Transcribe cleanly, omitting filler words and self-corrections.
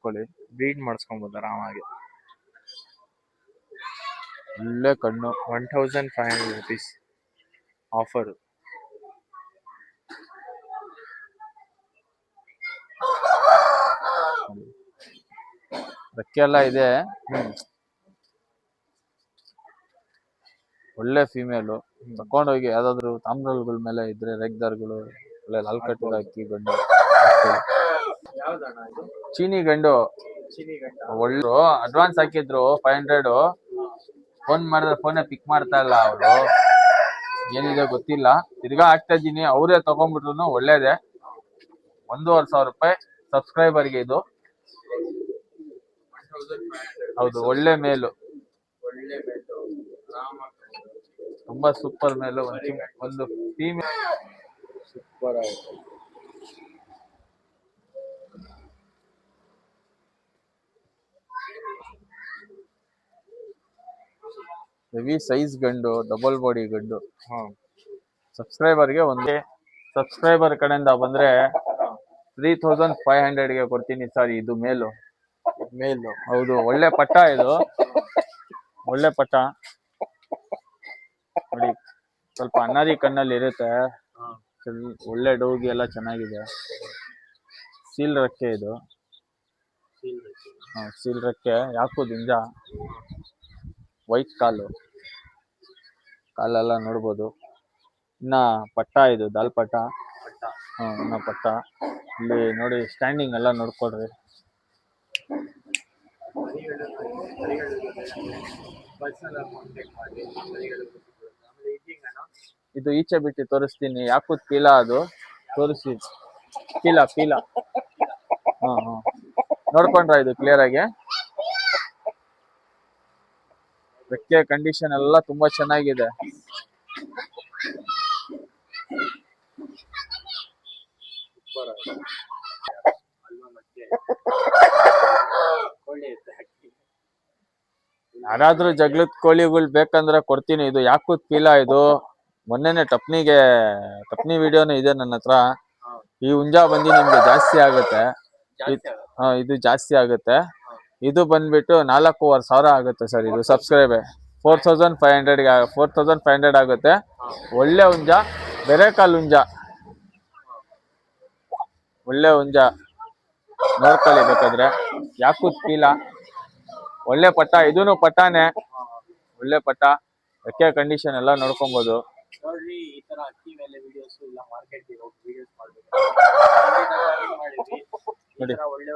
ಮಾಡ್ಕೊಳ್ಳಿ, ಬ್ರೀಡ್ ಮಾಡಿಸ್ಕೊಬೋದು ಆರಾಮಾಗಿ. ಒಳ್ಳೆ ಕಣ್ಣು, 1500 rupees ಆಫರ್. ರೆಕ್ಕೆ ಎಲ್ಲ ಇದೆ. ಒಳ್ಳೆ ಫೀಮೇಲು. ತಕೊಂಡೋಗಿ ಯಾವ್ದಾದ್ರು ತಾಮ್ರಗಳ ಮೇಲೆ ಇದ್ರೆ ರೆಗ್ದಾರ್ಗಳು ಒಳ್ಳೆ ಲಾಲ್ ಕಟ್ಟಿದ ಅಕ್ಕಿ ಗಂಡು. ಚೀನಿ ಗಂಡು. ಒಳ್ಳೆ ಅಡ್ವಾನ್ಸ್ ಹಾಕಿದ್ರು 500. ಫೋನ್ ಮಾಡಿದ್ರೆ ಫೋನೇ ಪಿಕ್ ಮಾಡ್ತಾ ಇಲ್ಲ ಅವರು. ಏನಿದೆ ಗೊತ್ತಿಲ್ಲ. ತಿರ್ಗಾ ಹಾಕ್ತಾ ಇದ್ದೀನಿ, ಅವರೇ ತಗೊಂಡ್ಬಿಟ್ರು ಒಳ್ಳೇದೇ. 1500 ರೂಪಾಯಿ ಸಬ್ಸ್ಕ್ರೈಬರ್ಗೆ ಇದು. ಹೌದು, ಒಳ್ಳೆ ಮೇಲು, ತುಂಬಾ ಸೂಪರ್ ಮೇಲು. ಒಂದು ಫೀಮೇಲ್ ಸೂಪರ್ ಆಯ್ತು. ಹೆವಿ ಸೈಜ್ ಗಂಡು, ಡಬಲ್ ಬಾಡಿ ಗಂಡು. ಸಬ್ಸ್ಕ್ರೈಬರ್ಗೆ ಒಂದೇ. ಸಬ್ಸ್ಕ್ರೈಬರ್ ಕಡೆಯಿಂದ ಬಂದ್ರೆ 3500ಗೆ ಕೊಡ್ತೀನಿ ಸರ್. ಇದು ಮೇಲು. ಹೌದು, ಒಳ್ಳೆ ಪಟ್ಟ ಇದು. ಒಳ್ಳೆ ಪಟ್ಟ ನೋಡಿ, ಸ್ವಲ್ಪ ಅನ್ನಾದಿ ಕಣ್ಣಲ್ಲಿ ಇರುತ್ತೆ. ಒಳ್ಳೆ ಡೌಗಿ ಎಲ್ಲ ಚೆನ್ನಾಗಿದೆ. ಸೀಲ್ ರೆಕ್ಕೆ ಇದು. ಸೀಲ್ ರೆಕ್ಕೆ, ಯಾಕೂ ದಿಂಜ. ವೈಟ್ ಕಾಲೆಲ್ಲ ನೋಡ್ಬೋದು. ಇನ್ನ ಪಟ್ಟ ಇದು, ದಾಲ್ ಪಟ್ಟ. ಇನ್ನ ಪಟ್ಟ. ಇಲ್ಲಿ ನೋಡಿ, ಸ್ಟ್ಯಾಂಡಿಂಗ್ ಎಲ್ಲ ನೋಡ್ಕೊಡ್ರಿ. ಇದು ಈಚೆ ಬಿಟ್ಟು ತೋರಿಸ್ತೀನಿ. ಯಾಕೂತ್ ಪೀಲ ಅದು ತೋರಿಸಿ. ಪೀಲ ನೋಡ್ಕೊಂಡ್ರ ಇದು ಕ್ಲಿಯರ್ ಆಗಿ. ರೆಕ್ಕೆ ಕಂಡೀಷನ್ ಎಲ್ಲ ತುಂಬಾ ಚೆನ್ನಾಗಿದೆ. ಯಾರಾದ್ರೂ ಜಗಳದ ಕೋಳಿಗಳು ಬೇಕಂದ್ರೆ ಕೊಡ್ತೀನಿ. ಇದು ಯಾಕೂತ್ ಪೀಲ ಇದು. ಮೊನ್ನೆನೆ ಟಪ್ನಿ ವಿಡಿಯೋನು ಇದೆ ನನ್ನ ಹತ್ರ. ಈ ಹುಂಜಾ ಬಂದು ನಿಮ್ಗೆ ಜಾಸ್ತಿ ಆಗುತ್ತೆ. ಇದು ಜಾಸ್ತಿ ಆಗುತ್ತೆ. ಇದು ಬಂದ್ಬಿಟ್ಟು 4500 ಆಗುತ್ತೆ ಸರ್. ಇದು ಸಬ್ಸ್ಕ್ರೈಬ್ 4500 ಆಗುತ್ತೆ. ಒಳ್ಳೆ ಹುಂಜ, ಬೆರೆಕಾಲ್ ಹುಂಜ, ಒಳ್ಳೆ ಹುಂಜ. ನೋಡ್ಕೊಳ್ಳಿ ಬೇಕಾದ್ರೆ. ಯಾಕೂತ್ ಪೀಲ, ಒಳ್ಳೆ ಪಟ್ಟ. ಇದೂನು ಪಟ್ಟಾನೆ, ಒಳ್ಳೆ ಪಟ್ಟ. ರೆಕ್ಕೆ ಕಂಡೀಷನ್ ಎಲ್ಲ ನೋಡ್ಕೊಬಹುದು. ನೋಡ್ರಿ, ಈ ತರ ಅಕ್ಕಿ ಮೇಲೆ ವಿಡಿಯೋಸ್ ಇಲ್ಲ, ಮಾರ್ಕೆಟ್ ಹೋಗಿ ವಿಡಿಯೋಸ್ ಮಾಡ್ಬೇಕು. ನೋಡಿ, ಒಳ್ಳೆ